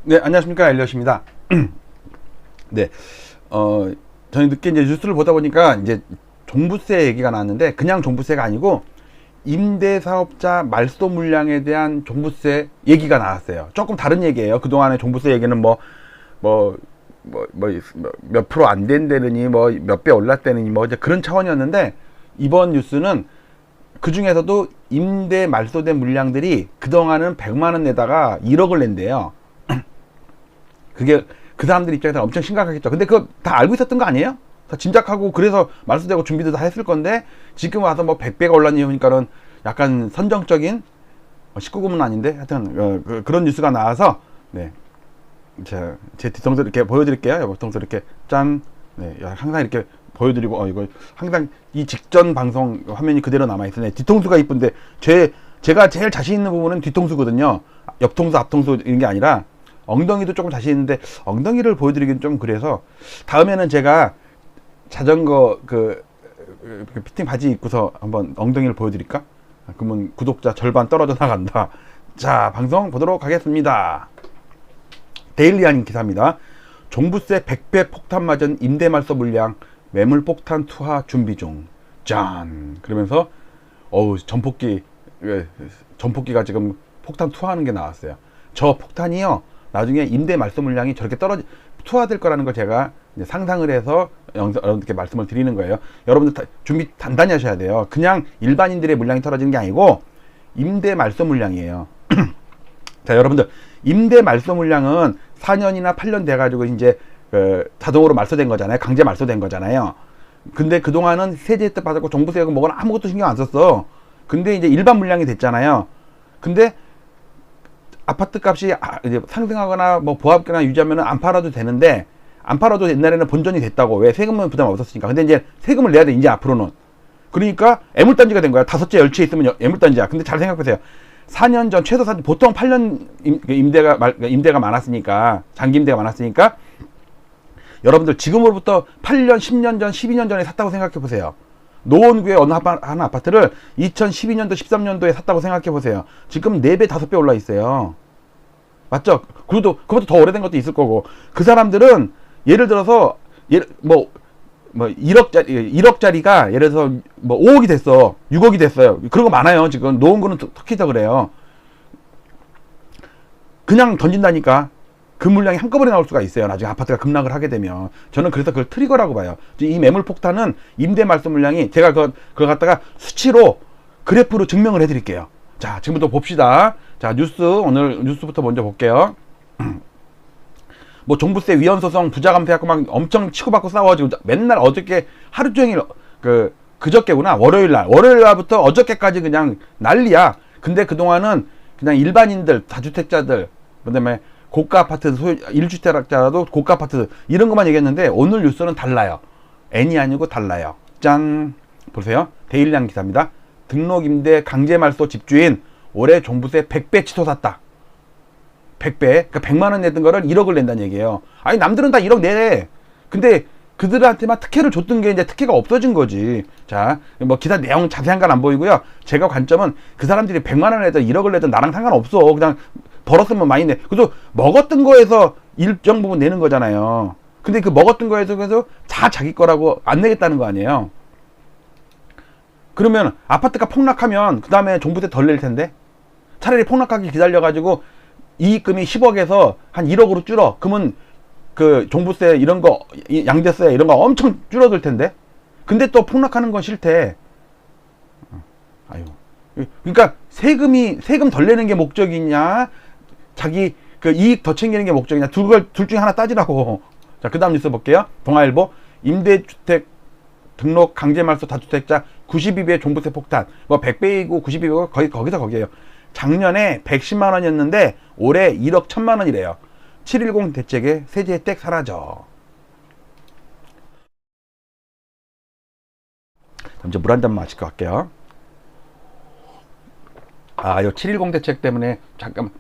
네, 안녕하십니까. 엘리엇입니다. 네, 저는 늦게 이제 뉴스를 보다 보니까 이제 종부세 얘기가 나왔는데, 그냥 종부세가 아니고 임대사업자 말소 물량에 대한 종부세 얘기가 나왔어요. 조금 다른 얘기예요. 그동안의 종부세 얘기는 몇 프로 안 된다느니, 몇 배 올랐다느니, 이제 그런 차원이었는데, 이번 뉴스는 그 중에서도 임대 말소된 물량들이 그동안은 100만원 내다가 1억을 낸대요. 그게 그 사람들 입장에서 엄청 심각하겠죠. 근데 그거 다 알고 있었던 거 아니에요? 다 짐작하고 그래서 말소되고 준비도 다 했을 건데, 지금 와서 100배가 올랐니 하니까는 약간 선정적인 19금은 아닌데 하여튼 그런 뉴스가 나와서, 네, 제 뒤통수 이렇게 보여드릴게요. 뒤통수 이렇게 짠. 네, 항상 이렇게 보여드리고, 이거 항상 이 직전 방송 화면이 그대로 남아있어요. 뒤통수가 이쁜데 제가 제일 자신 있는 부분은 뒤통수거든요. 옆통수 앞통수 이런 게 아니라 엉덩이도 조금 자신 있는데 엉덩이를 보여드리긴 좀 그래서, 다음에는 제가 자전거 피팅 바지 입고서 한번 엉덩이를 보여드릴까? 그러면 구독자 절반 떨어져 나간다. 자, 방송 보도록 하겠습니다. 데일리한 기사입니다. 종부세 100배 폭탄 맞은 임대말소 물량 매물 폭탄 투하 준비 중. 짠. 그러면서 전폭기가 지금 폭탄 투하하는 게 나왔어요. 저 폭탄이요, 나중에 임대 말소 물량이 저렇게 투하될 거라는 걸 제가 이제 상상을 해서 여러분들께 말씀을 드리는 거예요. 여러분들 준비 단단히 하셔야 돼요. 그냥 일반인들의 물량이 떨어지는 게 아니고 임대 말소 물량이에요. 자, 여러분들, 임대 말소 물량은 4년이나 8년 돼가지고 이제 자동으로 말소된 거잖아요. 강제 말소된 거잖아요. 근데 그동안은 세제 혜택 받았고 종부세고 뭐거나 아무것도 신경 안 썼어. 근데 이제 일반 물량이 됐잖아요. 근데 아파트 값이 이제 상승하거나 보합계나 유지하면 안 팔아도 되는데, 안 팔아도 옛날에는 본전이 됐다고. 왜? 세금은 부담 없었으니까. 근데 이제 세금을 내야 돼, 이제 앞으로는. 그러니까 애물단지가 된 거야. 5째 열치에 있으면 애물단지야. 근데 잘 생각해보세요. 4년 전, 최소 보통 8년 임대가 많았으니까, 장기 임대가 많았으니까, 여러분들 지금으로부터 8년, 10년 전, 12년 전에 샀다고 생각해보세요. 노원구의 어느 한 아파트를 2012년도, 13년도에 샀다고 생각해보세요. 지금 4배, 5배 올라 있어요. 맞죠? 그것도 더 오래된 것도 있을 거고. 그 사람들은 예를 들어서 1억짜리가 예를 들어서 5억이 됐어. 6억이 됐어요. 그런 거 많아요. 지금 노원구는 특히 더 그래요. 그냥 던진다니까 그 물량이 한꺼번에 나올 수가 있어요. 나중에 아파트가 급락을 하게 되면. 저는 그래서 그걸 트리거라고 봐요. 이 매물 폭탄은 임대 말소 물량이, 제가 그걸 갖다가 수치로 그래프로 증명을 해드릴게요. 자, 지금부터 봅시다. 자, 오늘 뉴스부터 먼저 볼게요. 종부세 위헌소송 부자 감세하고 막 엄청 치고받고 싸워가지고 맨날 어저께 하루 종일 그저께구나. 월요일 날부터 어저께까지 그냥 난리야. 근데 그동안은 그냥 일반인들, 다주택자들, 그다음에 고가 아파트, 1주택자라도 고가 아파트, 이런 것만 얘기했는데, 오늘 뉴스는 달라요. N이 아니고 달라요. 짠. 보세요. 데일리한 기사입니다. 등록임대 강제말소 집주인 올해 종부세 100배 치솟았다. 100배. 그러니까 100만원 내던 거를 1억을 낸다는 얘기예요. 아니, 남들은 다 1억 내래. 근데 그들한테만 특혜를 줬던 게 이제 특혜가 없어진 거지. 자, 기사 내용 자세한 건 안 보이고요. 제가 관점은 그 사람들이 100만원 내든 1억을 내든 나랑 상관없어. 그냥 벌었으면 많이 내. 그래도 먹었던 거에서 일정 부분 내는 거잖아요. 근데 그 먹었던 거에서 그래서 다 자기 거라고 안 내겠다는 거 아니에요. 그러면 아파트가 폭락하면 그 다음에 종부세 덜 낼 텐데, 차라리 폭락하기 기다려가지고 이익금이 10억에서 한 1억으로 줄어. 그러면 그 종부세 이런 거, 양도세 이런 거 엄청 줄어들 텐데. 근데 또 폭락하는 건 싫대. 아유. 그러니까 세금 덜 내는 게 목적이냐, 자기 그 이익 더 챙기는 게 목적이냐, 둘 중에 하나 따지라고. 자, 그 다음 뉴스 볼게요. 동아일보. 임대주택 등록 강제말소 다주택자 92배 종부세 폭탄. 100배이고 92배고 거기서 거기에요. 작년에 110만 원이었는데 올해 1억 1000만 원이래요. 710 대책에 세제 혜택 사라져. 먼저 물 한 잔 마시고 갈게요. 요 710 대책 때문에 잠깐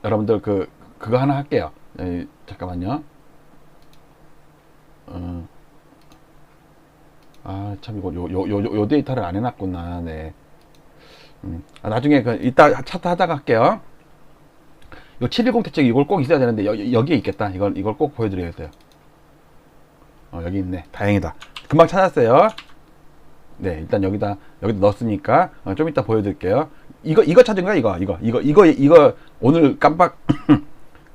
여러분들 그거 하나 할게요. 잠깐만요. 참 이거 요 데이터를 안 해놨구나. 네. 나중에 이따 차트 하다가 할게요. 이거 710 대책 이걸 꼭 있어야 되는데 여기에 있겠다. 이걸 꼭 보여드려야겠어요. 여기 있네. 다행이다. 금방 찾았어요. 네, 일단 여기다 넣었으니까 좀 이따 보여드릴게요. 이거 찾은 거야? 이거 오늘 깜빡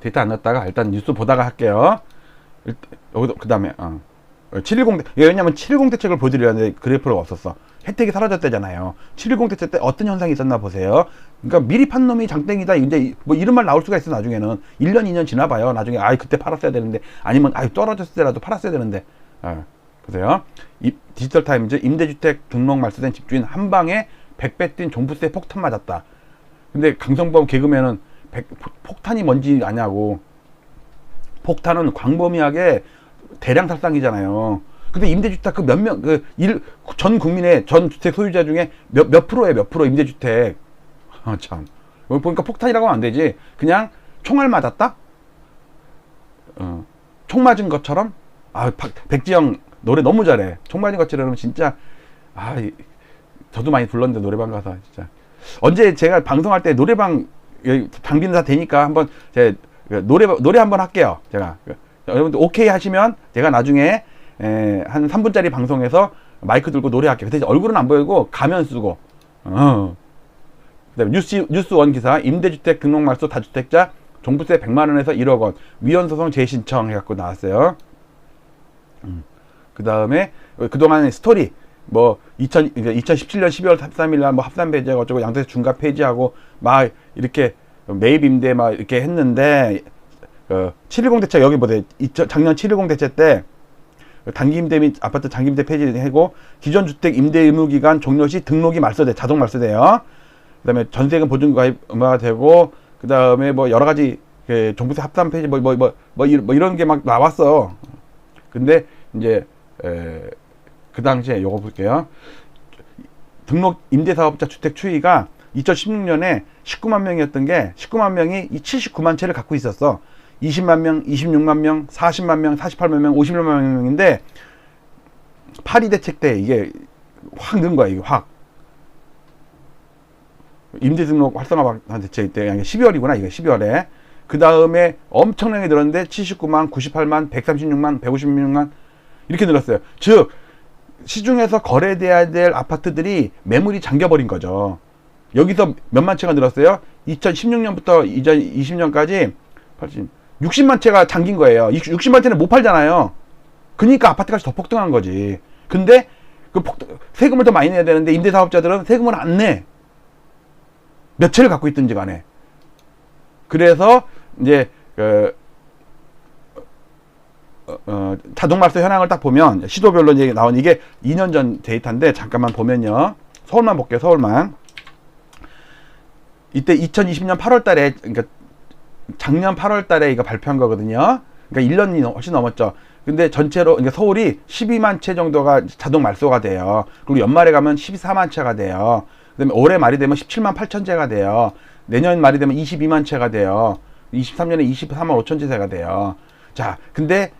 데이터 안 넣었다가 일단 뉴스 보다가 할게요. 여기도 그 다음에 710 왜냐면 710 대책을 보여드려야 하는데 그래프가 없었어. 혜택이 사라졌대잖아요. 710 대책 때 어떤 현상이 있었나 보세요. 그러니까 미리 판 놈이 장땡이다. 근데 뭐 이런 말 나올 수가 있어. 나중에는 1년 2년 지나봐요. 나중에 그때 팔았어야 되는데, 아니면 떨어졌을 때라도 팔았어야 되는데. 보세요. 디지털 타임즈 임대주택 등록 말소된 집주인 한 방에 100배 뛴 종부세 폭탄 맞았다. 근데 강성범 개그맨은 폭탄이 뭔지 아냐고. 폭탄은 광범위하게 대량 탈상이잖아요. 근데 임대주택 그 몇 명, 전 국민의 전 주택 소유자 중에 몇 프로에 몇 프로 임대주택. 참. 보니까 폭탄이라고 하면 안 되지. 그냥 총알 맞았다? 총 맞은 것처럼? 백지영 노래 너무 잘해. 총 맞은 것처럼 진짜, 저도 많이 불렀는데 노래방 가서 진짜. 언제 제가 방송할 때 노래방 장비는 다 되니까 한번 노래 한번 할게요. 제가. 여러분들 오케이 하시면 제가 나중에 한 3분짜리 방송에서 마이크 들고 노래할게요. 그때 얼굴은 안 보이고 가면 쓰고. 그다음에 뉴스원 기사 임대주택 등록 말소 다주택자 종부세 100만원에서 1억원 위헌소송 재신청 해갖고 나왔어요. 그 다음에 그동안의 스토리 2017년 12월 13일 날 합산 배제하고 어쩌고 양도세 중과 폐지하고 막 이렇게 매입 임대 막 이렇게 했는데 710 대책 여기 보세요. 작년 710 대책 때 단기 임대 및 아파트 장기 임대 폐지하고 기존 주택 임대 의무 기간 종료 시 등록이 자동 말소돼요. 그다음에 전세금 보증 가입가 되고 그다음에 여러 가지 종부세 합산 폐지 이런 게 막 나왔어. 근데 이제 그 당시에 요거 볼게요. 등록 임대사업자 주택 추이가 2016년에 19만 명이었던 게 19만 명이 이 79만 채를 갖고 있었어. 20만 명, 26만 명, 40만 명, 48만 명, 50만 명인데 8.2 대책 때 이게 확 는 거야. 이게 확. 임대 등록 활성화 대책 때 12월이구나. 이게 12월에. 그 다음에 엄청나게 늘었는데 79만, 98만, 136만, 156만 이렇게 늘었어요. 즉 시중에서 거래돼야 될 아파트들이 매물이 잠겨버린 거죠. 여기서 몇만 채가 늘었어요. 2016년부터 2020년까지 60만 채가 잠긴 거예요. 60만 채는 못 팔잖아요. 그러니까 아파트 값이 더 폭등한 거지. 근데 세금을 더 많이 내야 되는데 임대사업자들은 세금을 안 내. 몇 채를 갖고 있든지 간에. 그래서 이제 자동말소 현황을 딱 보면 시도별로 이제 나온 이게 2년 전 데이터인데 잠깐만 보면요. 서울만 볼게요. 서울만. 이때 2020년 8월 달에 그러니까 작년 8월 달에 이거 발표한 거거든요. 그러니까 1년이 훨씬 넘었죠. 근데 전체로 그러니까 서울이 12만 채 정도가 자동 말소가 돼요. 그리고 연말에 가면 14만 채가 돼요. 그다음에 올해 말이 되면 17만 8천 채가 돼요. 내년 말이 되면 22만 채가 돼요. 23년에 23만 5천 채가 돼요. 자, 근데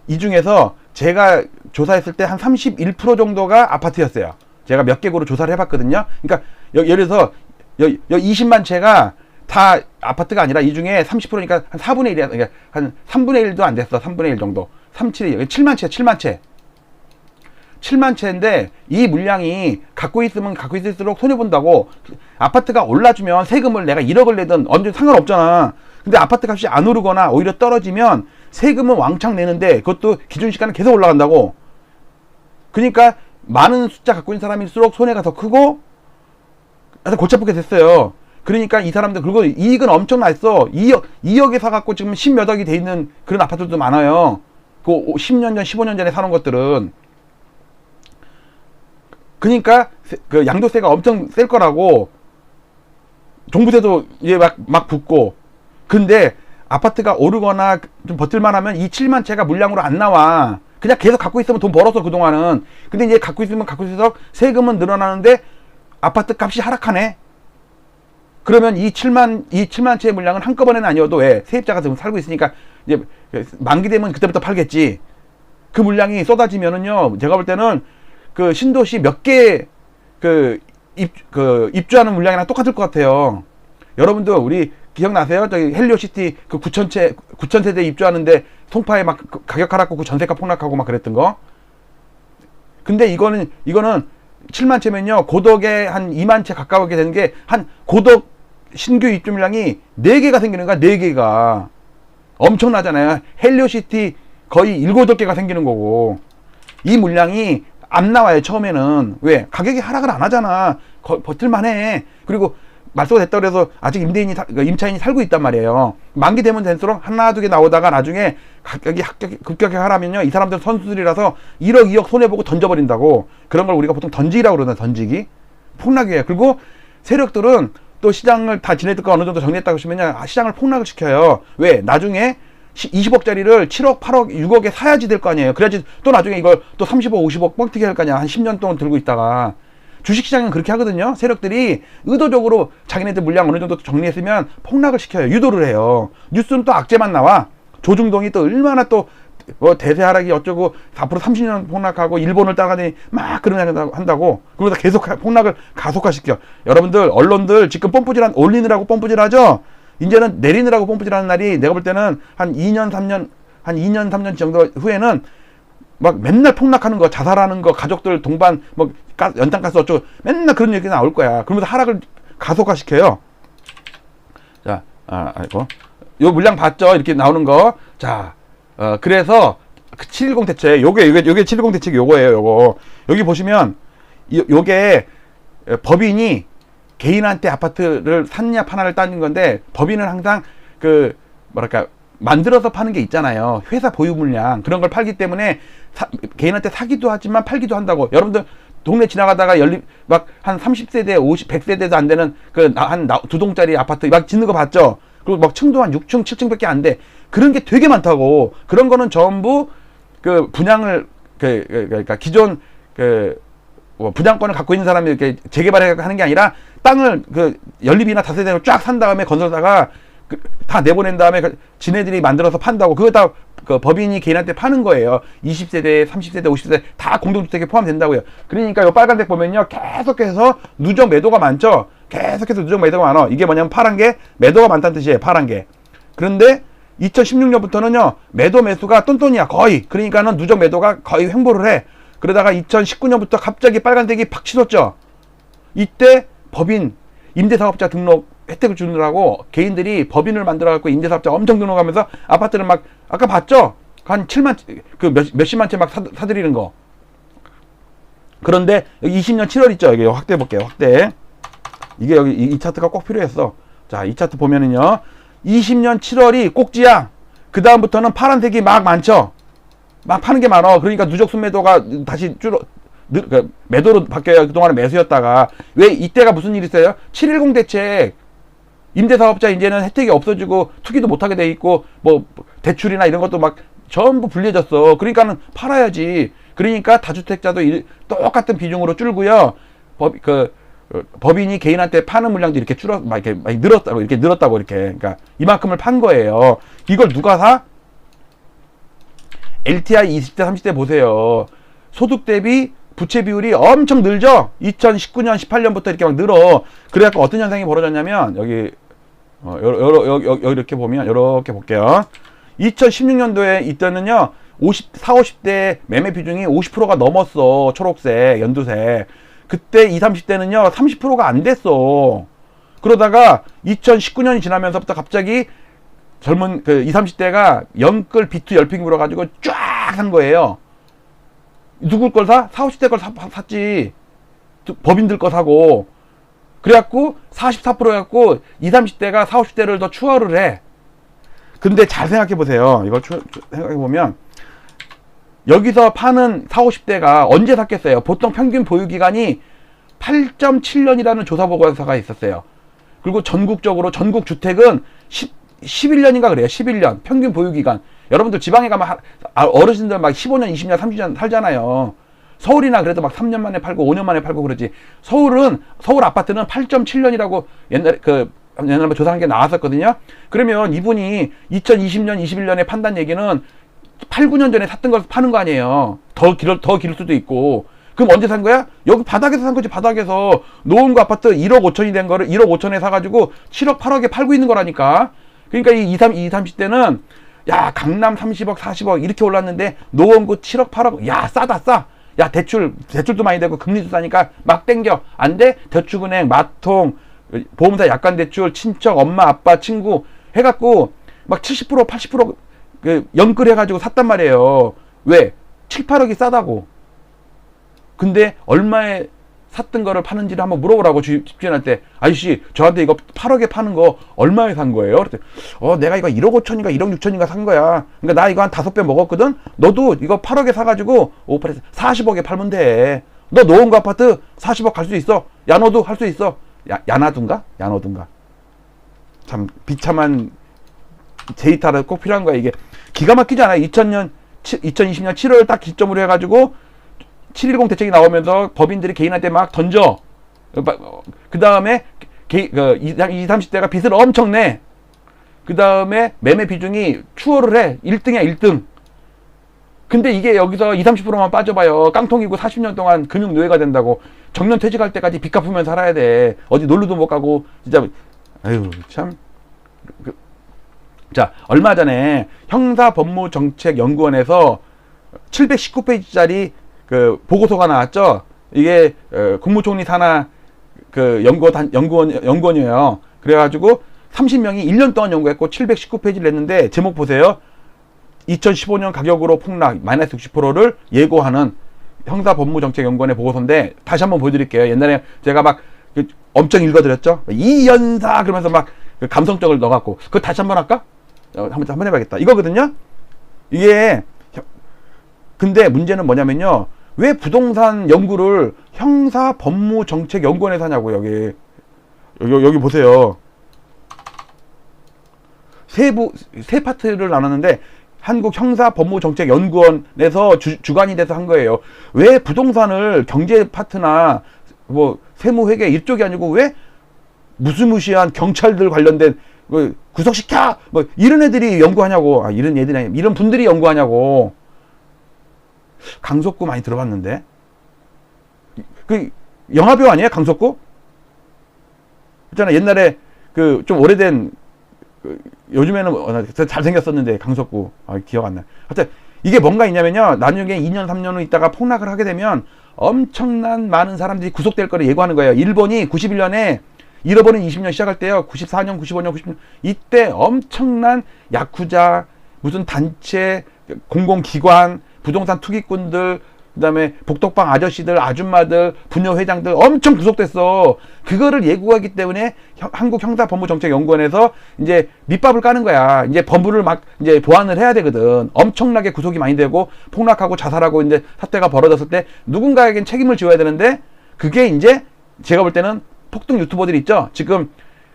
이 중에서 제가 조사했을 때 한 31% 정도가 아파트였어요. 제가 몇 개구로 조사를 해봤거든요. 그러니까 예를 들어서 20만 채가 다 아파트가 아니라 이 중에 30%니까 한 4분의 1이야. 그러니까 한 3분의 1도 안 됐어. 3분의 1 정도. 37이 7만 채, 7만 채. 7만 채인데 이 물량이 갖고 있으면 갖고 있을수록 손해본다고. 아파트가 올라주면 세금을 내가 1억을 내든 언제 상관없잖아. 근데 아파트 값이 안 오르거나 오히려 떨어지면 세금은 왕창 내는데 그것도 기준 시가는 계속 올라간다고. 그러니까 많은 숫자 갖고 있는 사람일수록 손해가 더 크고 골치 아프게 됐어요. 그러니까 이 사람들 그리고 이익은 엄청났어. 2억에 사갖고 지금 10몇 억이 돼 있는 그런 아파트도 많아요. 그 10년 전, 15년 전에 사놓은 것들은. 그러니까 그 양도세가 엄청 셀 거라고. 종부세도 이제 막 붙고. 근데 아파트가 오르거나 좀 버틸만 하면 이 7만 채가 물량으로 안 나와. 그냥 계속 갖고 있으면 돈 벌었어, 그동안은. 근데 이제 갖고 있으면 갖고 있어서 세금은 늘어나는데 아파트 값이 하락하네. 그러면 이 7만 채의 물량은 한꺼번에는 아니어도 왜? 세입자가 지금 살고 있으니까 이제 만기 되면 그때부터 팔겠지. 그 물량이 쏟아지면은요, 제가 볼 때는 그 신도시 몇 개 입주하는 물량이랑 똑같을 것 같아요. 여러분도 우리 기억나세요? 저기 헬리오시티 그 9천 세대 입주하는데 송파에 막 가격 하락하고 전세가 폭락하고 막 그랬던 거. 근데 이거는 7만 채면요 고덕에 한 2만 채 가까우게 되는 게 한 고덕 신규 입주 물량이 4개가 생기는 거야. 4개가 엄청나잖아요. 헬리오시티 거의 7, 8개가 생기는 거고 이 물량이 안 나와요. 처음에는. 왜? 가격이 하락을 안 하잖아. 버틸만해. 그리고 말소가 됐다 그래서 아직 임차인이 살고 있단 말이에요. 만기 되면 될수록 하나, 2개 나오다가 나중에 가격이 급격하게 하라면요. 이 사람들 선수들이라서 1억, 2억 손해보고 던져버린다고. 그런 걸 우리가 보통 던지기라고 그러나 던지기. 폭락이에요. 그리고 세력들은 또 시장을 다 지네들과 어느 정도 정리했다고 하시면요. 시장을 폭락을 시켜요. 왜? 나중에 20억짜리를 7억, 8억, 6억에 사야지 될 거 아니에요. 그래야지 또 나중에 이걸 또 30억, 50억 뻥튀기 할 거 아니야. 한 10년 동안 들고 있다가. 주식시장은 그렇게 하거든요. 세력들이 의도적으로 자기네들 물량 어느 정도 정리했으면 폭락을 시켜요. 유도를 해요. 뉴스는 또 악재만 나와. 조중동이 또 얼마나 또 대세 하락이 어쩌고 앞으로 30년 폭락하고 일본을 따라가니 막 그런 한다고. 그러다 계속 폭락을 가속화시켜. 여러분들 언론들 지금 올리느라고 pompu질하죠. 이제는 내리느라고 pompu질하는 날이 내가 볼 때는 한 2년 3년 정도 후에는 막 맨날 폭락하는 거, 자살하는 거, 가족들 동반 뭐 연탄가스 어쩌고 맨날 그런 얘기 나올 거야. 그러면서 하락을 가속화시켜요. 자, 아이고 요 물량 봤죠? 이렇게 나오는 거. 자, 그래서 그 710 대책 요게 710 대책 요거예요. 요거 여기 보시면 요게 법인이 개인한테 아파트를 샀냐 파냐를 따는 건데 법인은 항상 그 뭐랄까 만들어서 파는 게 있잖아요. 회사 보유 물량 그런 걸 팔기 때문에 개인한테 사기도 하지만 팔기도 한다고. 여러분들 동네 지나가다가 막 한 30세대, 100세대도 안 되는 한 2동짜리 아파트 막 짓는 거 봤죠? 그리고 막 층도 한 6층, 7층밖에 안 돼. 그런 게 되게 많다고. 그런 거는 전부 그 분양을 그러니까 기존 분양권을 갖고 있는 사람이 이렇게 재개발하는 게 아니라 땅을 연립이나 다세대로 쫙 산 다음에 건설다가 다 내보낸 다음에 지네들이 만들어서 판다고. 그거 다 법인이 개인한테 파는 거예요. 20세대, 30세대, 50세대 다 공동주택에 포함된다고요. 그러니까 이 빨간색 보면요. 계속해서 누적 매도가 많죠. 계속해서 누적 매도가 많아. 이게 뭐냐면 파란 게 매도가 많다는 뜻이에요. 파란 게. 그런데 2016년부터는요. 매도 매수가 똔똔이야. 거의. 그러니까는 누적 매도가 거의 횡보를 해. 그러다가 2019년부터 갑자기 빨간색이 팍 치솟죠. 이때 법인 임대사업자 등록 혜택을 주느라고 개인들이 법인을 만들어갖고 임대사업자 엄청 등록하면서 아파트를 막 아까 봤죠? 한 7만 몇십만 채 막 사들이는 거. 그런데 여기 20년 7월 있죠? 여기 확대해 볼게요. 확대. 이게 여기 이 차트가 꼭 필요했어. 자, 이 차트 보면은요. 20년 7월이 꼭지야. 그 다음부터는 파란색이 막 많죠? 막 파는 게 많아. 그러니까 누적 순매도가 다시 매도로 바뀌어요. 그동안은 매수였다가. 왜 이때가 무슨 일이 있어요? 710 대책. 임대사업자 이제는 혜택이 없어지고 투기도 못하게 돼 있고 뭐 대출이나 이런 것도 막 전부 불리해졌어. 그러니까는 팔아야지. 그러니까 다주택자도 똑같은 비중으로 줄고요. 법인이 개인한테 파는 물량도 이렇게 이렇게 많이 늘었다고 이렇게. 그러니까 이만큼을 판 거예요. 이걸 누가 사? LTI 20대 30대 보세요. 소득 대비 부채 비율이 엄청 늘죠? 2019년 18년부터 이렇게 막 늘어. 그래갖고 어떤 현상이 벌어졌냐면 여기 이렇게 보면 이렇게 볼게요. 2016년도에 이때는요 50대 매매 비중이 50%가 넘었어. 초록색 연두색. 그때 20, 30대는요 30%가 안 됐어. 그러다가 2019년이 지나면서부터 갑자기 젊은 20, 30대가 영끌 비투 열풍이 불어가지고 쫙 산 거예요. 누구 걸 사? 40, 50대 걸 샀지. 법인들 거 사고. 그래갖고 44% 해갖고 20, 30대가 40, 50대를 더 추월을 해. 근데 잘 생각해 보세요. 이걸 생각해 보면 여기서 파는 40, 50대가 언제 샀겠어요? 보통 평균 보유 기간이 8.7년이라는 조사 보고서가 있었어요. 그리고 전국적으로 전국 주택은 11년인가 그래요. 11년 평균 보유 기간. 여러분들 지방에 가면 어르신들 막 15년, 20년, 30년 살잖아요. 서울이나 그래도 막 3년 만에 팔고 5년 만에 팔고 그러지. 서울 아파트는 8.7년이라고 옛날에 조사한 게 나왔었거든요. 그러면 이분이 2020년, 21년에 판단 얘기는 8, 9년 전에 샀던 걸 파는 거 아니에요. 더 기를 수도 있고. 그럼 언제 산 거야? 여기 바닥에서 산 거지. 바닥에서 노원구 아파트 1억 5천이 된 거를 1억 5천에 사가지고 7억 8억에 팔고 있는 거라니까. 그러니까 이 20, 30대는 야 강남 30억 40억 이렇게 올랐는데 노원구 7억 8억 야 싸다 싸. 야 대출도 많이 되고 금리도 싸니까 막 땡겨. 안 돼? 대출은행 마통 보험사 약관대출 친척 엄마 아빠 친구 해갖고 막 70% 80% 그 연끌해가지고 샀단 말이에요. 왜? 7, 8억이 싸다고. 근데 얼마에 샀던 거를 파는지를 한번 물어보라고 집주인한테. 아저씨 저한테 이거 8억에 파는 거 얼마에 산 거예요? 그랬더니 내가 이거 1억 5천인가 1억 6천인가 산 거야. 그러니까 나 이거 한 5배 먹었거든. 너도 이거 8억에 사가지고 오픈해서 40억에 팔면 돼. 너 노원구 아파트 40억 갈 수 있어. 야 너도 할 수 있어. 야나둔가? 참 비참한 데이터를 꼭 필요한 거야. 이게 기가 막히지 않아요? 2020년 7월 딱 기점으로 해가지고 710 대책이 나오면서 법인들이 개인한테 막 던져. 그 다음에 20, 30대가 빚을 엄청 내. 그 다음에 매매 비중이 추월을 해. 1등이야 1등. 근데 이게 여기서 20, 30%만 빠져봐요. 깡통이고 40년 동안 금융 노예가 된다고. 정년 퇴직할 때까지 빚 갚으면 살아야 돼. 어디 놀러도 못 가고 진짜 아유 참. 자 얼마 전에 형사법무정책연구원에서 719페이지짜리 그 보고서가 나왔죠. 이게 국무총리 산하 그 연구원이에요. 그래가지고 30명이 1년 동안 연구했고 719페이지를 냈는데 제목 보세요. 2015년 가격으로 폭락 마이너스 60%를 예고하는 형사법무정책연구원의 보고서인데 다시 한번 보여드릴게요. 옛날에 제가 막 엄청 읽어드렸죠. 이연사 그러면서 막 그 감성적을 넣어갖고 그거 다시 한번 할까? 한번 해봐야겠다. 이거거든요. 이게 근데 문제는 뭐냐면요. 왜 부동산 연구를 형사법무정책연구원에서 하냐고. 여기 보세요. 세 파트를 나눴는데 한국형사법무정책연구원에서 주관이 돼서 한 거예요. 왜 부동산을 경제 파트나 뭐 세무회계 이쪽이 아니고 왜 무시무시한 경찰들 관련된 구속시켜 뭐 이런 애들이 연구하냐고. 이런 애들이 아니라 이런 분들이 연구하냐고. 강석구 많이 들어봤는데 그 영화배우 아니에요? 강석구? 있잖아 옛날에 그 좀 오래된 요즘에는 잘생겼었는데 강석구 기억 안 나. 하여튼 이게 뭔가 있냐면요. 나중에 2년 3년 후 있다가 폭락을 하게 되면 엄청난 많은 사람들이 구속될 거를 예고하는 거예요. 일본이 91년에 잃어버린 20년 시작할 때요. 94년, 95년, 96년 이때 엄청난 야쿠자 무슨 단체 공공기관 부동산 투기꾼들 그다음에 복덕방 아저씨들 아줌마들 부녀회장들 엄청 구속됐어. 그거를 예고하기 때문에 한국형사법무정책연구원에서 이제 밑밥을 까는 거야. 이제 법무를 막 이제 보완을 해야 되거든. 엄청나게 구속이 많이 되고 폭락하고 자살하고 이제 사태가 벌어졌을 때 누군가에겐 책임을 지어야 되는데 그게 이제 제가 볼 때는 폭등 유튜버들 있죠. 지금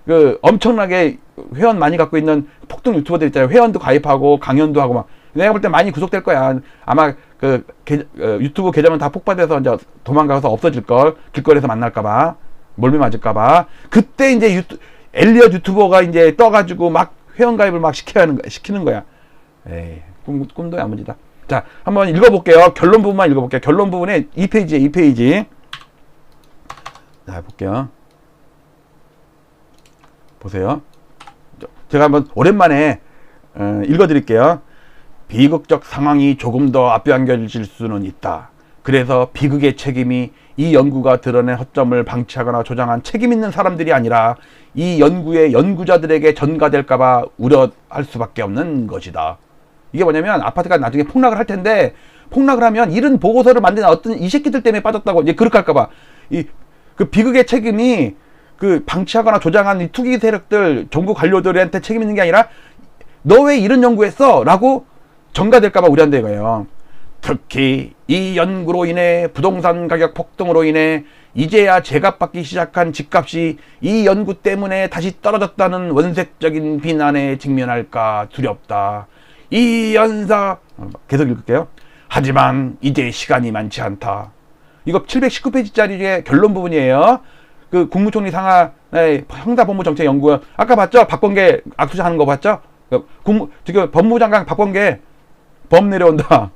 그 엄청나게 회원 많이 갖고 있는 폭등 유튜버들 있잖아요. 회원도 가입하고 강연도 하고 막. 내가 볼 때 많이 구속될 거야. 아마 유튜브 계정은 다 폭파돼서 이제 도망가서 없어질 걸. 길거리에서 만날까봐 몰매 맞을까봐. 그때 이제 엘리엇 유튜버가 이제 떠가지고 막 회원 가입을 막 시키는 거야. 에이, 꿈도 야무지다. 자, 한번 읽어볼게요. 결론 부분만 읽어볼게요. 결론 부분에 2페이지에 2페이지. 자, 볼게요. 보세요. 제가 한번 오랜만에 읽어드릴게요. 비극적 상황이 조금 더 앞당겨질 수는 있다. 그래서 비극의 책임이 이 연구가 드러낸 허점을 방치하거나 조장한 책임 있는 사람들이 아니라 이 연구의 연구자들에게 전가될까봐 우려할 수밖에 없는 것이다. 이게 뭐냐면 아파트가 나중에 폭락을 할 텐데 폭락을 하면 이런 보고서를 만든 어떤 이 새끼들 때문에 빠졌다고 이제 그렇게 할까봐 그 비극의 책임이 그 방치하거나 조장한 이 투기 세력들 정부 관료들한테 책임 있는 게 아니라 너 왜 이런 연구했어? 라고 전가될까봐 우려한다 이거예요. 특히 이 연구로 인해 부동산 가격 폭등으로 인해 이제야 제값받기 시작한 집값이 이 연구 때문에 다시 떨어졌다는 원색적인 비난에 직면할까 두렵다. 이 연사 계속 읽을게요. 하지만 이제 시간이 많지 않다. 이거 719페이지짜리의 결론 부분이에요. 그 국무총리 상하 형사법무정책연구원 아까 봤죠? 박범계 악수자 하는 거 봤죠? 지금 법무부 장관 박범계 범 내려온다.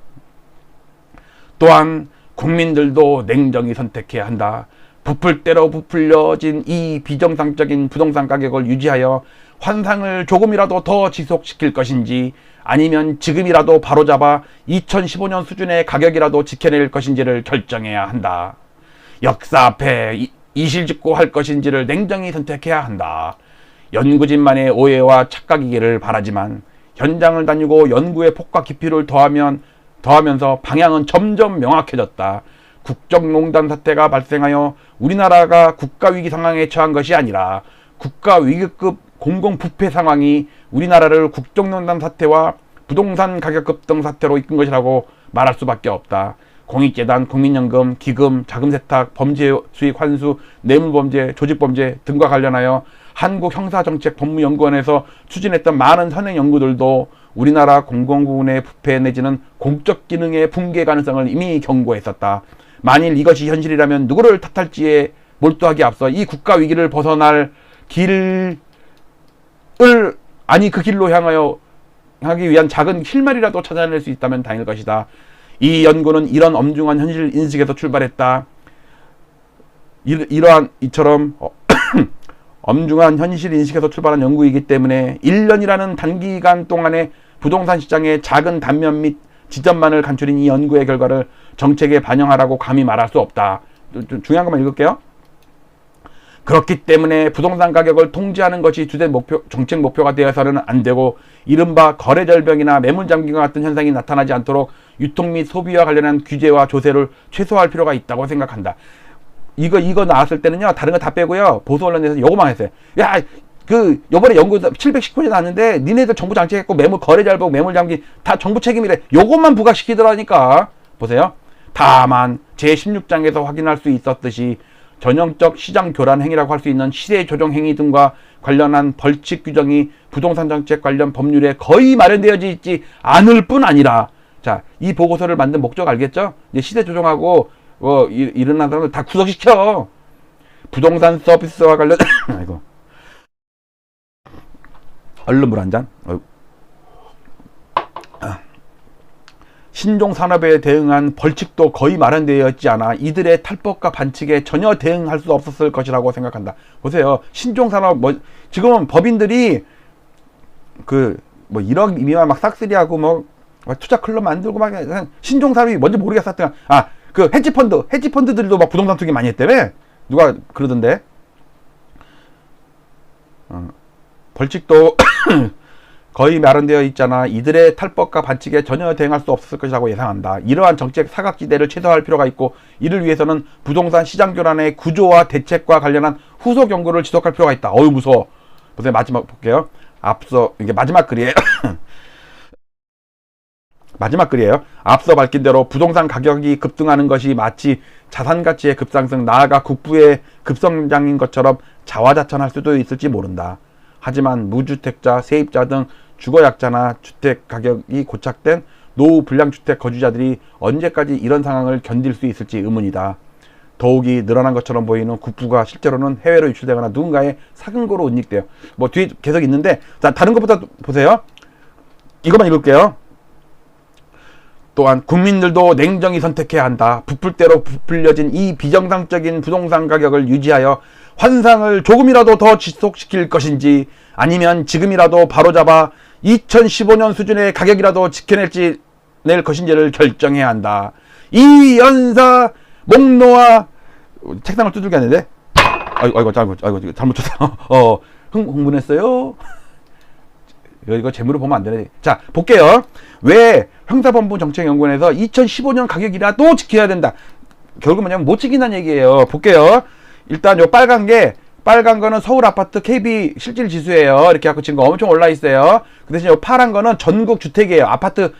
또한 국민들도 냉정히 선택해야 한다. 부풀 대로 부풀려진 이 비정상적인 부동산 가격을 유지하여 환상을 조금이라도 더 지속시킬 것인지 아니면 지금이라도 바로잡아 2015년 수준의 가격이라도 지켜낼 것인지를 결정해야 한다. 역사 앞에 이실직고 할 것인지를 냉정히 선택해야 한다. 연구진만의 오해와 착각이기를 바라지만 현장을 다니고 연구의 폭과 깊이를 더하면서 방향은 점점 명확해졌다. 국정농단 사태가 발생하여 우리나라가 국가위기 상황에 처한 것이 아니라 국가위기급 공공부패 상황이 우리나라를 국정농단 사태와 부동산 가격 급등 사태로 이끈 것이라고 말할 수밖에 없다. 공익재단, 국민연금, 기금, 자금세탁, 범죄 수익 환수, 뇌물범죄, 조직범죄 등과 관련하여 한국형사정책법무연구원에서 추진했던 많은 선행 연구들도 우리나라 공공부문의 부패 내지는 공적 기능의 붕괴 가능성을 이미 경고했었다. 만일 이것이 현실이라면 누구를 탓할지에 몰두하기 앞서 이 국가 위기를 벗어날 그 길로 향하기 위한 작은 실마리라도 찾아낼 수 있다면 다행일 것이다. 이 연구는 이런 엄중한 현실 인식에서 출발했다. 이처럼 엄중한 현실 인식에서 출발한 연구이기 때문에 1년이라는 단기간 동안에 부동산 시장의 작은 단면 및 지점만을 간추린 이 연구의 결과를 정책에 반영하라고 감히 말할 수 없다. 좀 중요한 것만 읽을게요. 그렇기 때문에 부동산 가격을 통제하는 것이 주된 정책 목표가 되어서는 안 되고 이른바 거래절벽이나 매물잠김과 같은 현상이 나타나지 않도록 유통 및 소비와 관련한 규제와 조세를 최소화할 필요가 있다고 생각한다. 이거 나왔을 때는요, 다른 거 다 빼고요, 보수 언론에서 요거만 했어요. 야, 요번에 연구 719개 나왔는데, 니네들 정부 장치했고, 거래절벽, 매물잠김, 다 정부 책임이래. 요것만 부각시키더라니까. 보세요. 다만, 제16장에서 확인할 수 있었듯이, 전형적 시장 교란 행위라고 할 수 있는 시세 조정 행위 등과 관련한 벌칙 규정이 부동산 정책 관련 법률에 거의 마련되어 있지 않을 뿐 아니라, 자, 이 보고서를 만든 목적 알겠죠? 이제 시세 조정하고, 일어난 사람들 다 구속시켜. 부동산 서비스와 관련, 아이고. 얼른 물 한 잔. 신종산업에 대응한 벌칙도 거의 마련되어 있지 않아 이들의 탈법과 반칙에 전혀 대응할 수 없었을 것이라고 생각한다. 보세요. 신종산업, 지금은 법인들이 1억 미만 막 싹쓸이하고 투자 클럽 만들고 막 신종산업이 뭔지 모르겠었던. 헤지펀드들도 막 부동산 투기 많이 했다며? 누가 그러던데? 벌칙도 거의 마련되어 있잖아. 이들의 탈법과 반칙에 전혀 대응할 수 없을 것이라고 예상한다. 이러한 정책 사각지대를 최소화할 필요가 있고 이를 위해서는 부동산 시장 교란의 구조와 대책과 관련한 후속 연구를 지속할 필요가 있다. 어휴 무서워. 보세요. 마지막 볼게요. 이게 마지막 글이에요. 마지막 글이에요. 앞서 밝힌 대로 부동산 가격이 급등하는 것이 마치 자산 가치의 급상승, 나아가 국부의 급성장인 것처럼 자화자찬할 수도 있을지 모른다. 하지만 무주택자, 세입자 등 주거약자나 주택 가격이 고착된 노후 불량주택 거주자들이 언제까지 이런 상황을 견딜 수 있을지 의문이다. 더욱이 늘어난 것처럼 보이는 국부가 실제로는 해외로 유출되거나 누군가의 사근고로 은닉돼요. 뒤에 계속 있는데, 자, 다른 것부터 보세요. 이것만 읽을게요. 또한 국민들도 냉정히 선택해야 한다. 부풀대로 부풀려진 이 비정상적인 부동산 가격을 유지하여 환상을 조금이라도 더 지속시킬 것인지 아니면 지금이라도 바로잡아 2015년 수준의 가격이라도 지켜낼 것인지를 결정해야 한다. 이 연사 목놓아 책상을 두들겨 했는데 아이고 잘못 쳤어. 흥분했어요. 이거 재무를 보면 안 되네. 자, 볼게요. 왜 형사본부 정책연구원에서 2015년 가격이라도 지켜야 된다. 결국 뭐냐면 못 지킨다는 얘기예요. 볼게요. 일단 요 빨간 거는 서울 아파트 KB 실질 지수예요. 이렇게 갖고 지금 엄청 올라 있어요. 그 대신 요 파란 거는 전국 주택이에요. 아파트,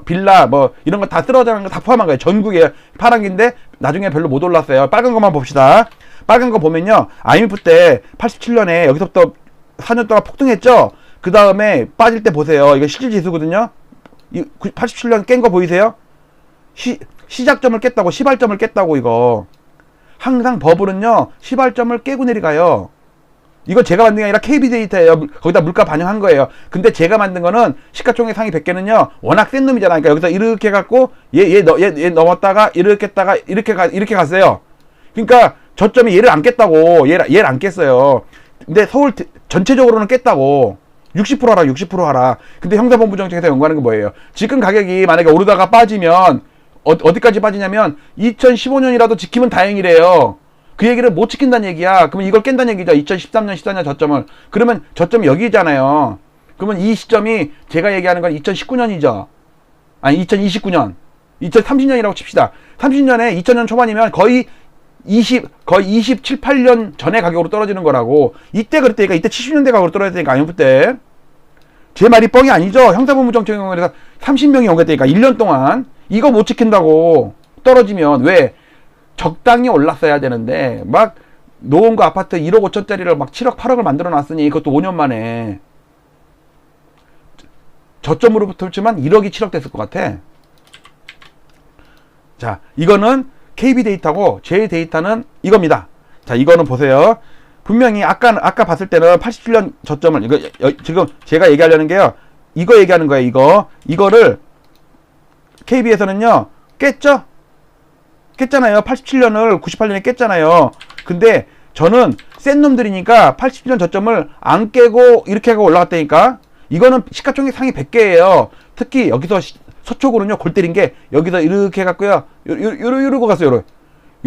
빌라, 이런 거 다 쓰러져가는 거 다 포함한 거예요. 전국이에요. 파란 긴데 나중에 별로 못 올랐어요. 빨간 것만 봅시다. 빨간 거 보면요. IMF 때 87년에 여기서부터 4년 동안 폭등했죠? 그 다음에 빠질 때 보세요. 이거 실질 지수거든요. 87년 깬 거 보이세요? 시작점을 깼다고, 시발점을 깼다고, 이거. 항상 버블은요, 시발점을 깨고 내려가요. 이거 제가 만든 게 아니라 KB 데이터예요. 거기다 물가 반영한 거예요. 근데 제가 만든 거는 시가총액 상위 100개는요 워낙 센 놈이잖아. 그러니까 여기서 이렇게 해갖고 얘 넘었다가 이렇게 했다가 이렇게 갔어요. 그러니까 저점이 얘를 안 깼다고. 얘를 안 깼어요. 근데 서울 전체적으로는 깼다고. 60% 하라 60% 하라. 근데 형사본부 정책에서 연구하는 게 뭐예요? 지금 가격이 만약에 오르다가 빠지면 어디까지 빠지냐면 2015년이라도 지키면 다행이래요. 그 얘기를 못 지킨다는 얘기야. 그러면 이걸 깬다는 얘기죠. 2013년 14년 저점을. 그러면 저점이 여기잖아요. 그러면 이 시점이 제가 얘기하는 건 2019년이죠. 아니 2029년 2030년이라고 칩시다. 30년에 2000년 초반이면 거의 27, 8년 전의 가격으로 떨어지는 거라고. 이때 그랬다니까. 이때 70년대 가격으로 떨어졌다니까. IMF 때. 제 말이 뻥이 아니죠. 형사본부 정책에 의해서 30명이 연결되니까 1년 동안 이거 못 지킨다고 떨어지면. 왜? 적당히 올랐어야 되는데 막 놓은 거 아파트 1억 5천짜리를 막 7억 8억을 만들어 놨으니 그것도 5년 만에 저점으로부터 치면 1억이 7억 됐을 것 같아. 자, 이거는 KB 데이터고 제 데이터는 이겁니다. 자, 이거는 보세요. 분명히 아까 봤을 때는 87년 저점을 지금 제가 얘기하려는 게요. 이거 얘기하는 거예요. 이거를 KB에서는요. 깼죠? 깼잖아요. 87년을 98년에 깼잖아요. 근데 저는 센 놈들이니까 87년 저점을 안 깨고 이렇게 하고 올라갔다니까. 이거는 시가총액 상위 100개예요. 특히 여기서 서초구는요. 골 때린 게 여기서 이렇게 해갖고요. 이러고 갔어요.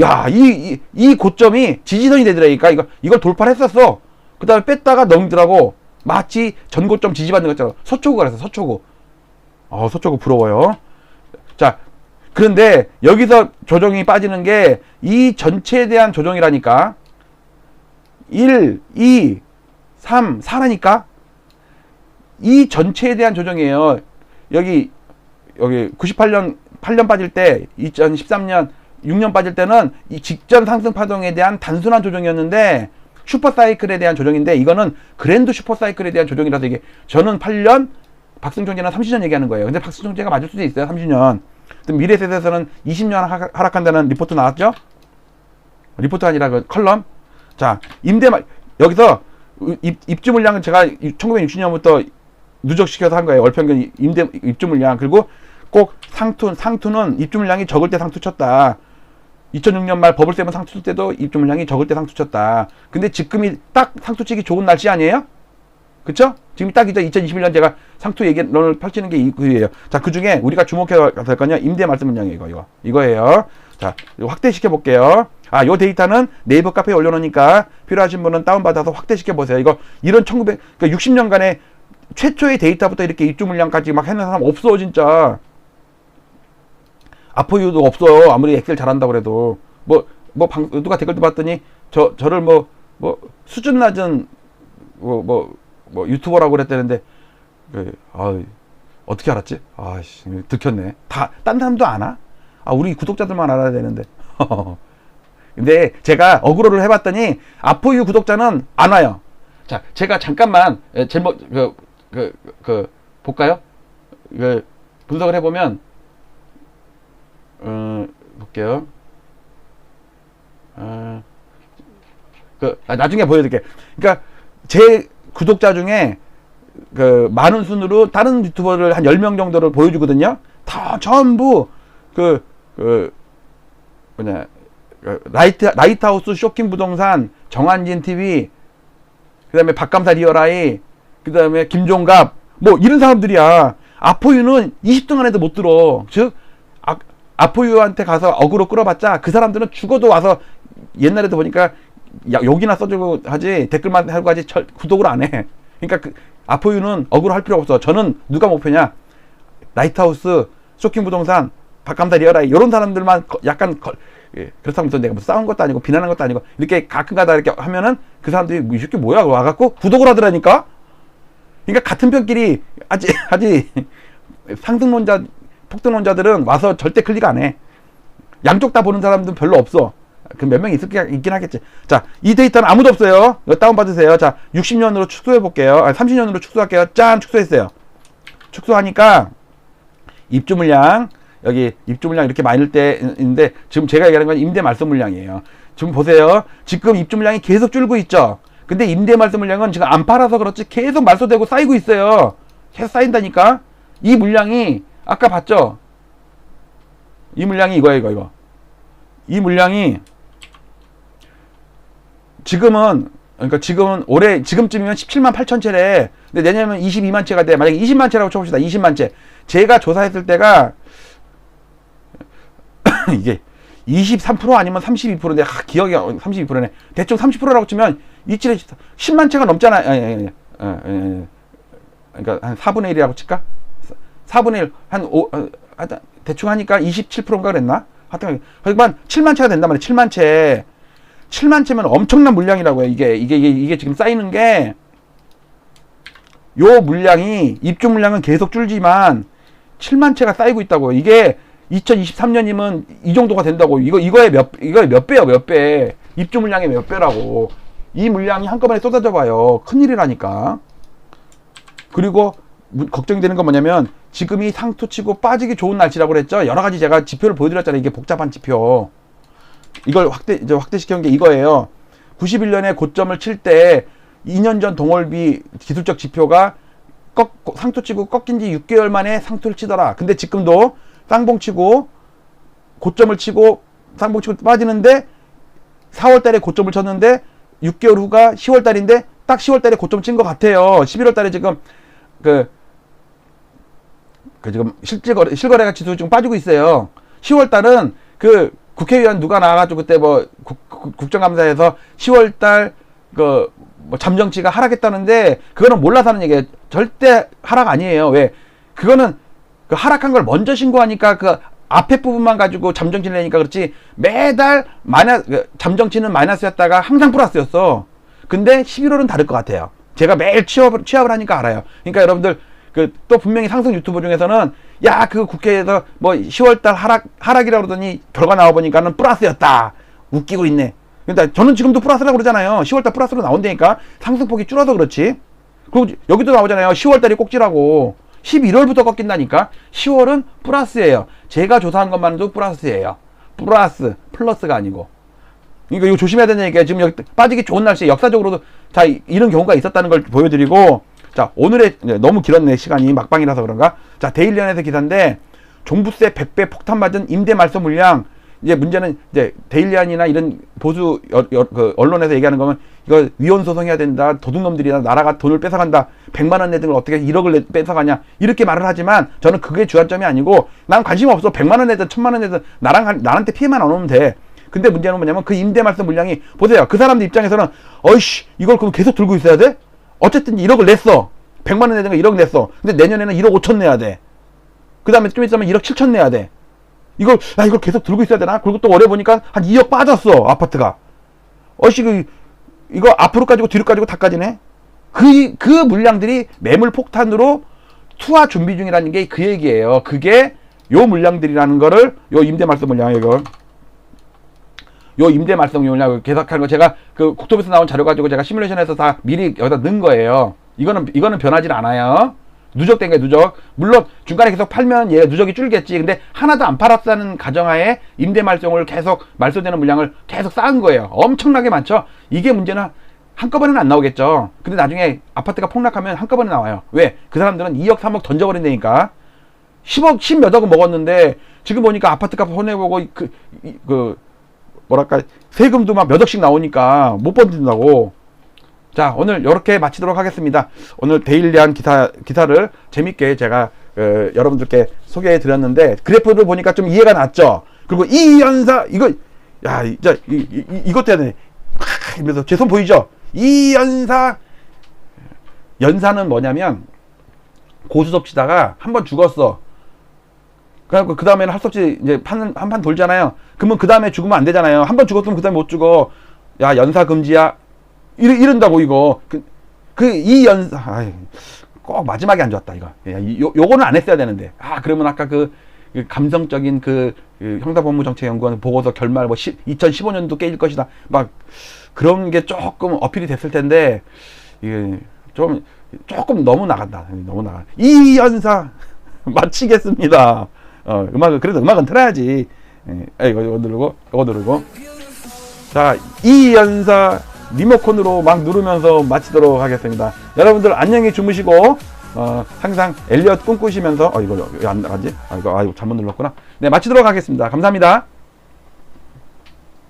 야, 이 고점이 지지선이 되더라니까. 이걸 돌파를 했었어. 그 다음에 뺐다가 넘더라고. 마치 전고점 지지받는 것처럼. 서초구가 그랬어. 서초구. 서초구 부러워요. 자, 그런데 여기서 조정이 빠지는 게 이 전체에 대한 조정이라니까. 1, 2, 3, 4라니까. 이 전체에 대한 조정이에요. 여기 98년 8년 빠질 때 2013년 6년 빠질 때는 이 직전 상승 파동에 대한 단순한 조정이었는데 슈퍼사이클에 대한 조정인데 이거는 그랜드 슈퍼사이클에 대한 조정이라서 이게 저는 8년 박승총재는 30년 얘기하는 거예요. 근데 박승총재가 맞을 수도 있어요. 30년. 미래세대에서는 20년 하락한다는 리포트 나왔죠? 리포트 아니라 그 컬럼. 자, 여기서 입주 물량은 제가 1960년부터 누적시켜서 한 거예요. 월평균 입주 물량. 그리고 꼭 상투는 입주 물량이 적을 때 상투 쳤다. 2006년 말 버블세븐 상투 칠 때도 입주 물량이 적을 때 상투 쳤다. 근데 지금이 딱 상투 치기 좋은 날씨 아니에요? 그쵸? 지금 딱 이제 2021년 제가 상투 얘기를 펼치는 게 이거예요. 자, 그 중에 우리가 주목해야 될 거냐? 임대 말씀 물량이에요. 이거예요. 자, 확대시켜 볼게요. 요 데이터는 네이버 카페에 올려놓으니까 필요하신 분은 다운받아서 확대시켜 보세요. 이런 60년간의 최초의 데이터부터 이렇게 입주 물량까지 막 해놓은 사람 없어, 진짜. 아포유도 없어. 아무리 엑셀 잘한다고 그래도. 누가 댓글도 봤더니, 저를 수준 낮은, 유튜버라고 그랬다는데, 어떻게 알았지? 들켰네. 딴 사람도 아나? 우리 구독자들만 알아야 되는데. 근데 제가 어그로를 해봤더니, 아포유 구독자는 안 와요. 자, 제가 잠깐만, 제목, 볼까요? 분석을 해보면, 볼게요. 나중에 보여드릴게요. 그러니까, 제 구독자 중에, 많은 순으로 다른 유튜버를 한 10명 정도를 보여주거든요. 다 전부, 라이트하우스 쇼킹 부동산, 정한진 TV, 그 다음에 박감사 리얼아이, 그 다음에 김종갑, 이런 사람들이야. 아포유는 20등 안에도 못 들어. 즉, 아포유한테 가서 어그로 끌어봤자 그 사람들은 죽어도 와서 옛날에도 보니까 욕이나 써주고 하지 댓글만 하고 하지 구독을 안 해. 그러니까 아포유는 어그로 할 필요가 없어. 저는 누가 목표냐? 라이트하우스, 쇼킹 부동산, 박감사 리얼아이 이런 사람들만 약간 그렇다면서 내가 싸운 것도 아니고 비난한 것도 아니고 이렇게 가끔가다 이렇게 하면은 그 사람들이 이 새끼 뭐야 와갖고 구독을 하더라니까. 그러니까 같은 편끼리 아직 상승론자 폭등론자들은 와서 절대 클릭 안 해. 양쪽 다 보는 사람들은 별로 없어. 몇 명 있긴 하겠지. 자, 이 데이터는 아무도 없어요. 이거 다운받으세요. 자, 60년으로 축소해 볼게요. 30년으로 축소할게요. 짠, 축소했어요. 축소하니까 입주 물량, 여기 입주 물량 이렇게 많을 때인데 지금 제가 얘기하는 건 임대 말소 물량이에요. 지금 보세요. 지금 입주 물량이 계속 줄고 있죠. 근데 임대 말소 물량은 지금 안 팔아서 그렇지 계속 말소되고 쌓이고 있어요. 계속 쌓인다니까. 이 물량이 아까 봤죠? 이 물량이 이거예요, 이거. 이 물량이 지금은 그러니까 지금은 올해 지금쯤이면 17만 8천 채래. 근데 내년에는 22만 채가 돼. 만약에 20만 채라고 쳐봅시다. 20만 채. 제가 조사했을 때가 이게 23% 아니면 32%인데 기억이 32%네. 대충 30%라고 치면 이치에 10만 채가 넘잖아요. 그러니까 한 4분의 1이라고 칠까? 4분의 1, 한 5, 대충 하니까 27%인가 그랬나? 하여튼, 그러니까 7만 채가 된단 말이에요. 7만 채. 7만 채면 엄청난 물량이라고요. 이게 지금 쌓이는 게, 요 물량이, 입주 물량은 계속 줄지만, 7만 채가 쌓이고 있다고요. 이게 2023년이면 이 정도가 된다고. 이거의 몇 배요, 몇 배. 입주 물량의 몇 배라고. 이 물량이 한꺼번에 쏟아져 봐요. 큰일이라니까. 그리고 걱정이 되는 건 뭐냐면 지금이 상투치고 빠지기 좋은 날씨라고 그랬죠. 여러 가지 제가 지표를 보여드렸잖아요. 이게 복잡한 지표. 이걸 확대시켜온 게 이거예요. 91년에 고점을 칠 때 2년 전 동월비 기술적 지표가 상투치고 꺾인 지 6개월 만에 상투를 치더라. 근데 지금도 쌍봉치고 고점을 치고 쌍봉치고 빠지는데 4월 달에 고점을 쳤는데 6개월 후가 10월 달인데 딱 10월 달에 고점 친 것 같아요. 11월 달에 지금 지금 실거래가 지수 지금 빠지고 있어요. 10월 달은 국회의원 누가 나와가지고 그때 국정감사에서 10월 달 잠정치가 하락했다는데 그거는 몰라서 하는 얘기예요. 절대 하락 아니에요. 왜? 그거는 하락한 걸 먼저 신고하니까 앞에 부분만 가지고 잠정치를 내니까 그렇지 매달 잠정치는 마이너스였다가 항상 플러스였어. 근데 11월은 다를 것 같아요. 제가 매일 취업을 하니까 알아요. 그러니까 여러분들 또 분명히 상승 유튜버 중에서는 국회에서 10월달 하락이라고 그러더니 결과 나와보니까는 플러스였다. 웃기고 있네. 그러니까 저는 지금도 플러스라고 그러잖아요. 10월달 플러스로 나온다니까. 상승폭이 줄어서 그렇지. 그리고 여기도 나오잖아요. 10월달이 꼭지라고. 11월부터 꺾인다니까. 10월은 플러스예요. 제가 조사한 것만도 플러스예요. 플러스가 아니고. 그러니까 이거 조심해야 되는 얘기가 지금 여기 빠지기 좋은 날씨에 역사적으로도 이런 경우가 있었다는 걸 보여드리고, 자, 오늘의 너무 길었네. 시간이 막방이라서 그런가. 자, 데일리언에서 기사인데 종부세 100배 폭탄 맞은 임대 말소 물량. 이제 문제는 이제 데일리언이나 이런 보수 언론에서 얘기하는 거면 이거 위헌 소송해야 된다. 도둑놈들이나 나라가 돈을 뺏어간다. 100만 원 내든 어떻게 1억을 뺏어가냐. 이렇게 말을 하지만 저는 그게 주안점이 아니고 난 관심 없어. 100만 원 내든 1000만 원 내든 나한테 피해만 안 오면 돼. 근데 문제는 뭐냐면 그 임대 말소 물량이 보세요. 그 사람들 입장에서는 어이씨 이걸 그럼 계속 들고 있어야 돼? 어쨌든 1억을 냈어. 100만 원 내든가 1억 냈어. 근데 내년에는 1억 5천 내야 돼. 그 다음에 좀 있으면 1억 7천 내야 돼. 이걸 계속 들고 있어야 되나? 그리고 또 올해 보니까 한 2억 빠졌어. 아파트가. 어이씨 이거 앞으로 가지고 뒤로 가지고 다 까지네. 그 물량들이 매물 폭탄으로 투하 준비 중이라는 게 그 얘기예요. 그게 요 물량들이라는 거를 요 임대 말소 물량 이거. 요 임대 말소 물량을 계속하는 거 제가 국토부에서 나온 자료 가지고 제가 시뮬레이션해서 다 미리 여기다 넣은 거예요. 이거는 변하질 않아요. 누적된 거예요, 누적. 물론 중간에 계속 팔면 얘 누적이 줄겠지. 근데 하나도 안 팔았다는 가정하에 임대 말소를 계속 말소되는 물량을 계속 쌓은 거예요. 엄청나게 많죠. 이게 문제는 한꺼번에는 안 나오겠죠. 근데 나중에 아파트가 폭락하면 한꺼번에 나와요. 왜? 그 사람들은 2억 3억 던져버린다니까. 10 몇 억은 먹었는데 지금 보니까 아파트값 손해보고 뭐랄까 세금도 막 몇 억씩 나오니까 못 버틴다고. 자, 오늘 이렇게 마치도록 하겠습니다. 오늘 데일리한 기사를 재밌게 제가 여러분들께 소개해 드렸는데 그래프를 보니까 좀 이해가 났죠. 그리고 이 연사 이것도 해야 되네. 이러면서 제 손 보이죠? 이 연사는 뭐냐면 고수섭 치다가 한번 죽었어. 그래갖고 그 다음에는 할 수 없이 이제 한 판 돌잖아요. 그러면 그 다음에 죽으면 안 되잖아요. 한 번 죽었으면 그 다음에 못 죽어. 야, 연사 금지야. 이런다고 이거. 이 연사. 꼭 마지막에 안 좋았다 이거. 요거는 안 했어야 되는데. 그러면 아까 그 감성적인 형사법무정책연구원 보고서 결말 2015년도 깨질 것이다. 막 그런 게 조금 어필이 됐을 텐데 이게 조금 너무 나간다. 너무 나가. 이 연사 마치겠습니다. 그래도 음악은 틀어야지. 이거 누르고. 자, 이 연사 리모컨으로 막 누르면서 마치도록 하겠습니다. 여러분들 안녕히 주무시고 항상 엘리엇 꿈꾸시면서 이거 왜 안 나가지? 이거 잘못 눌렀구나. 네, 마치도록 하겠습니다. 감사합니다.